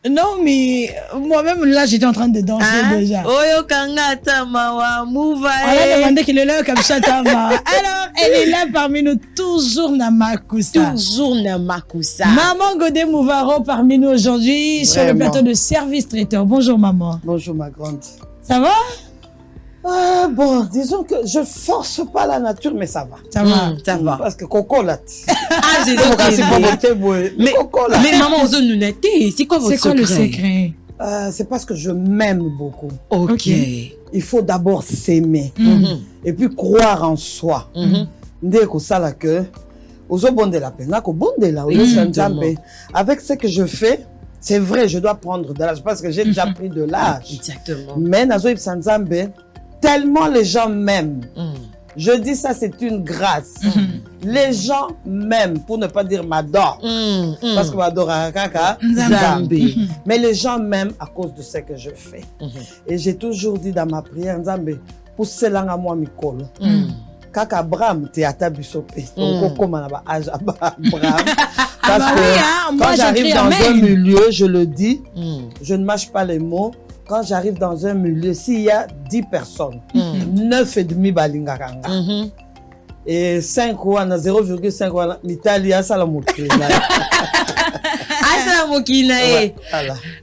Non, mais moi-même, là, j'étais en train de danser déjà. Oyo kanga tamawa mouva. On a demandé qu'il est là comme ça, Tama. Alors, elle est là parmi nous, toujours Namakusa. Toujours Namakusa. Maman Godé Mouvaro parmi nous aujourd'hui sur le plateau de service traiteur. Bonjour, maman. Bonjour, ma grande. Ça va? Bon, disons que je force pas la nature, mais ça va. Ça va. Ça va. Parce que coco là. Ah, j'ai mais maman, aux nous c'est quoi votre secret? C'est quoi le secret? C'est parce que je m'aime beaucoup. Ok. Il faut d'abord s'aimer. Et puis croire en soi. Dès que ça là que, avec ce que je fais, c'est vrai, je dois prendre de l'âge parce que j'ai déjà pris de l'âge. Exactement. Mais Nazoïb Sanzambe, tellement les gens m'aiment. Je dis ça, c'est une grâce. Les gens m'aiment, pour ne pas dire m'adorent. Parce que m'adore à Kaka, Nzambe. Mais les gens m'aiment à cause de ce que je fais. Et j'ai toujours dit dans ma prière, Nzambe, pour cela à moi, Mikolo. Kaka Abraham, théâtre bisopé. Donc, comme on a âge Abraham. Parce que quand j'arrive dans un milieu, je le dis, je ne mâche pas les mots. Quand j'arrive dans un milieu, s'il y a 10 personnes, 9 et demi balingaranga. Et 5 ou 0,5 l'Italie a ça la moquille.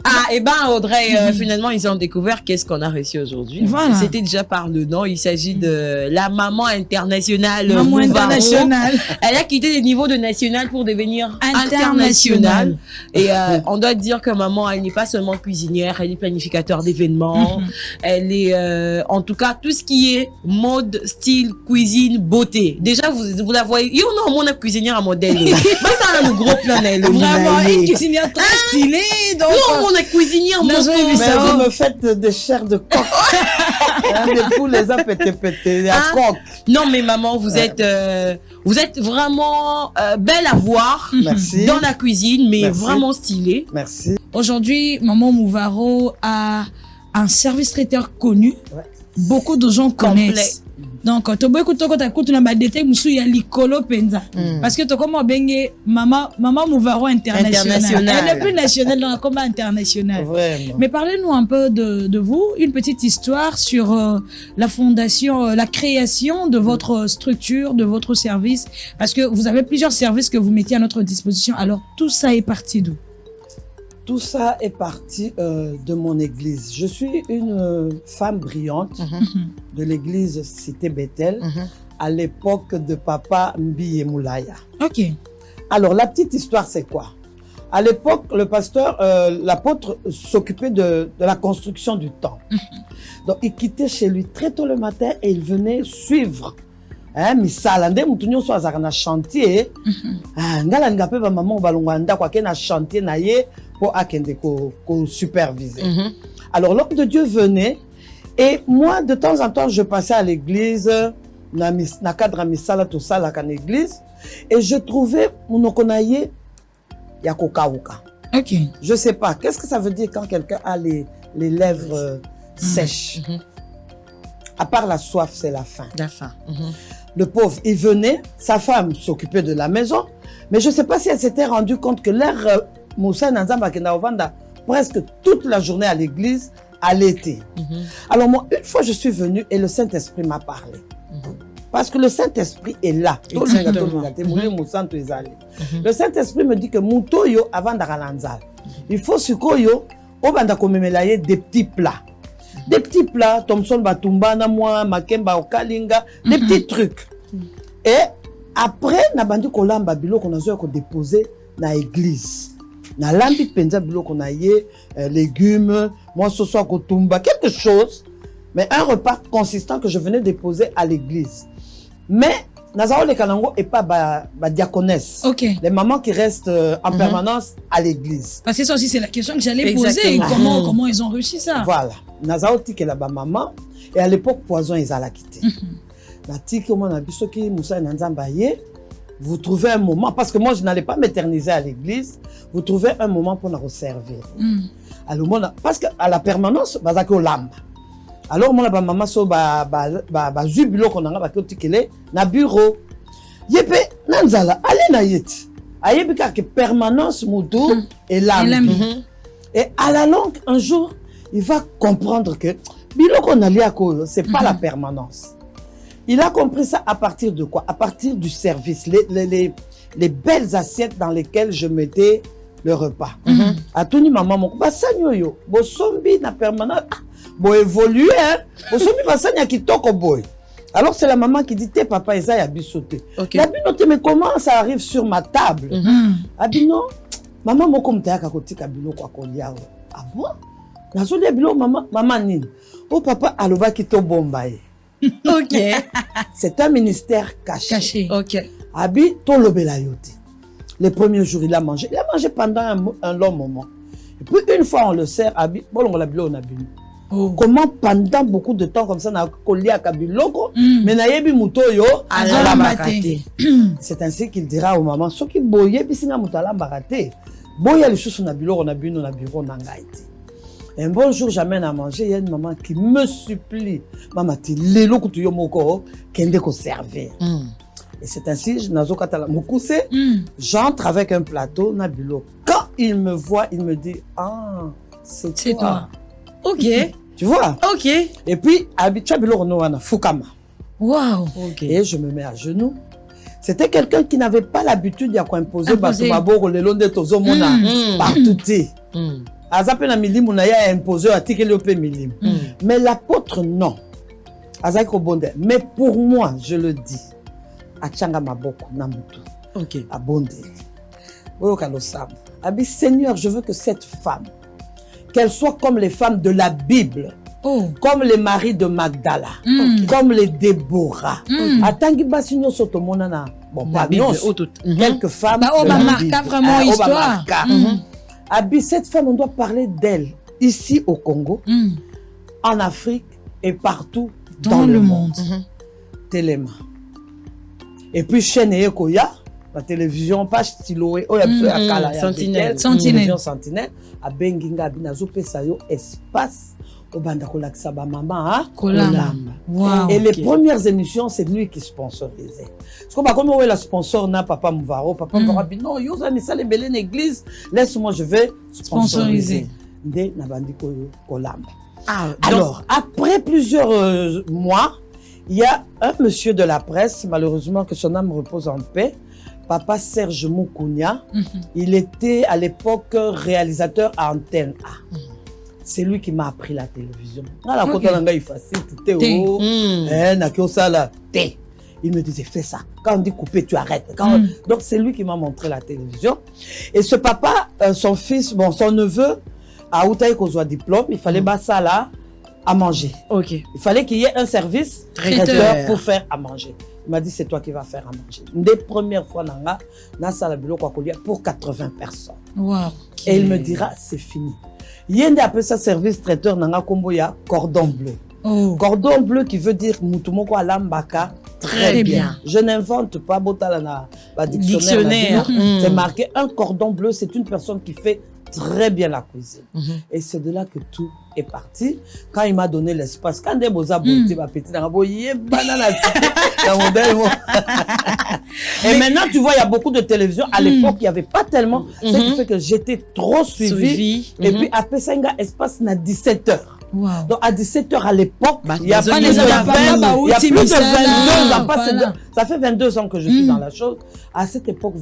Ah, et ben Audrey, finalement, ils ont découvert qu'est-ce qu'on a reçu aujourd'hui. Voilà. C'était déjà par le nom. Il s'agit de la maman internationale. Maman internationale. Elle a quitté les niveaux de national pour devenir internationale. Et on doit dire que maman, elle n'est pas seulement cuisinière, elle est planificateur d'événements. Elle est, en tout cas, tout ce qui est mode, style, cuisine, beauté. Déjà, vous la voyez. Il y a mon cuisinière à modèle. Bah, ça a un gros plan. Vraiment, une cuisinière très stylée. Donc, non, on est cuisinière. Mais vous me faites des chairs de coq. Les poules les a pété, à coq. Non, mais maman, vous êtes vraiment belle à voir. Merci. Dans la cuisine, mais vraiment stylée. Merci. Aujourd'hui, maman Mouvaro a un service traiteur connu. Beaucoup de gens connaissent. Donc, tu as beaucoup de détails parce que tu as comme maman Mouvaro internationale. Elle est plus nationale, donc comme internationale. Vraiment. Mais parlez-nous un peu de vous, une petite histoire sur la fondation, la création de votre structure, de votre service. Parce que vous avez plusieurs services que vous mettez à notre disposition. Alors, tout ça est parti d'où? Tout ça est parti de mon église. Je suis une femme brillante de l'église Cité Bethel à l'époque de Papa Mbiye Moulaya. Ok. Alors, la petite histoire, c'est quoi? À l'époque, le pasteur, l'apôtre s'occupait de la construction du temple. Donc, il quittait chez lui très tôt le matin et il venait suivre. Misala nde mutu nyonso azaka na chantier ngala ngape ba maman balongwanda kwa ke na chantier na ye pour akende ko superviser. Alors l'homme de Dieu venait et moi de temps en temps je passais à l'église na cadre misala tout ça la kan église et je trouvais monokonaye ya kokauka. OK. Je sais pas qu'est-ce que ça veut dire quand quelqu'un a les lèvres sèches. À part la soif, c'est la faim. La faim. Le pauvre, il venait, sa femme s'occupait de la maison, mais je ne sais pas si elle s'était rendue compte que l'air Moussa Nanzamba Kenaovanda, presque toute la journée à l'église, allaitait. Alors moi, une fois je suis venue et le Saint-Esprit m'a parlé. Parce que le Saint-Esprit est là. Le Saint-Esprit me dit que Moutoyo avant d'Aralanzal, il faut sukoyo, obanda komemelaye des petits plats. Des petits plats, Thomson Batumba, Namwa, Makemba, Okalinga, des petits trucs. Et après, Nabandi Kolamba Bilo qu'on a déposé dans l'église. Na lambi penza bilo qu'on a légumes, moi ce soir kotumba, quelque chose. Mais un repas consistant que je venais déposer à l'église. Mais, Nazaro le Kanango et pas ma diaconesse. Ok. Les mamans qui restent en permanence à l'église. Parce que ça aussi, c'est la question que j'allais poser. Exactement. Comment ils ont réussi ça? Voilà. Nazaro tiki la ba maman. Et à l'époque, poison ils allaient quitter. La tiki, on a vu ce qui Moussa Nanzambaye. Vous trouvez un moment, parce que moi je n'allais pas m'éterniser à l'église, vous trouvez un moment pour nous servir. Alors, parce qu'à la permanence, bah, au lamba. Alors, moi, la maman, so, jubilot qu'on a na bureau. Yepe, nanzala, allez na yet. Ayebi que permanence, moudou, et lamba. Et à la longue, un jour, il va comprendre que, bilo qu'on a lié à cause, c'est pas la permanence. Il a compris ça à partir de quoi? À partir du service, les belles assiettes dans lesquelles je mettais le repas. À tout ni maman, mon basanyo yo, bo sombi na permanent, bo évoluer, bo sombi basanya qui toko boy. Alors c'est la maman qui dit, papa, et ça y a bisoté. La binoté, mais comment ça arrive sur ma table? Abino, maman, mon comme t'as kakoti kabino kwa kolia. Ah bon? La zone bilo maman nini. Oh papa, aloba qui to bombaye. Ok. C'est un ministère caché. Ok. Abi to lobela yote. Les premiers jours, il a mangé. Il a mangé pendant un long moment. Et puis une fois on le sert, Abi, bon on l'a bilo on a bu. Comment pendant beaucoup de temps comme ça na collé à kabiloko, mais na yebi muto yo ala bakate. C'est ainsi qu'il dira aux mamans, ce qui boye bisinga mutala bakate. Boya les choses na bilo on a bu na bureau na ngaite. Un bon jour, j'amène à manger, il y a une maman qui me supplie. Maman, tu l'es là que tu es moko, qu'elle ko servir. Et c'est ainsi, j'entre avec un plateau, Nabilo. Quand il me voit, il me dit, ah, c'est toi. Ok. Tu vois? Ok. Et puis, Abitchabilo Ronoana, Fukama. Waouh. Et je me mets à genoux. C'était quelqu'un qui n'avait pas l'habitude d'y imposer Batubabo, le long de Tozo Mona, partout. Azapena milim a imposé à Tikeliope milim. Mais l'apôtre, non. Azako bonde. Mais pour moi, je le dis, Achanga Maboko Namutu. Ok. Abonde. Abi Seigneur, je veux que cette femme, qu'elle soit comme les femmes de la Bible, comme les maris de Magdala, comme les Déborah. Atangi Basigno Sotomonana. Bon, pas quelques femmes. Marca vraiment histoire. Abi, cette femme, on doit parler d'elle ici au Congo, en Afrique et partout dans le monde. Téléma. Et puis, chaîne Ekoya, la télévision, page Stiloé, Sentinelle. Sentinelle. À Benginga, Abinazo Pesayo, espace. Au Bandako Saba Maman, Wow. Et les premières émissions, c'est lui qui sponsorisait. Parce que comme on est la sponsor, n'a Papa Mouvaro, Papa Mouvaro dit non, yo ça mais ça les belles église, laisse-moi je vais sponsoriser. Dès Nabandiko Kolamba. Alors après plusieurs mois, il y a un monsieur de la presse, malheureusement que son âme repose en paix, Papa Serge Moukounia. Il était à l'époque réalisateur à Antenne A. C'est lui qui m'a appris la télévision. Il me disait, fais ça. Quand on dit couper, tu arrêtes. Donc, c'est lui qui m'a montré la télévision. Et ce papa, son fils, son neveu, à Outaï Kozwa diplôme, il fallait ça là à manger. Il fallait qu'il y ait un service traiteur pour faire à manger. Il m'a dit, c'est toi qui vas faire à manger. Une des premières fois, pour 80 personnes. Wow. Et il me dira, c'est fini. Il y a un ça service traiteur nanga komboya cordon bleu. Cordon bleu qui veut dire mutumoko alambaka très bien. Je n'invente pas botala na dictionnaire. C'est marqué un cordon bleu, c'est une personne qui fait très bien la cuisine. Et c'est de là que tout est parti. Quand il m'a donné l'espace, quand des boza beauté va péter dans la boye banana. Et maintenant, tu vois, il y a beaucoup de télévision. À l'époque, il n'y avait pas tellement. Ce qui fait que j'étais trop suivi. Et puis, après ça, il y a espace à 17h. Wow. Donc, à 17h à l'époque, il y a plus de 22 ans. Ça fait 22 ans que je suis dans la chose. À cette époque,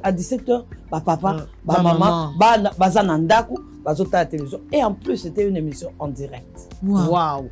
à 17h, papa, maman, bazanandaku, bazota la télévision. Et en plus, c'était une émission en direct. Wow.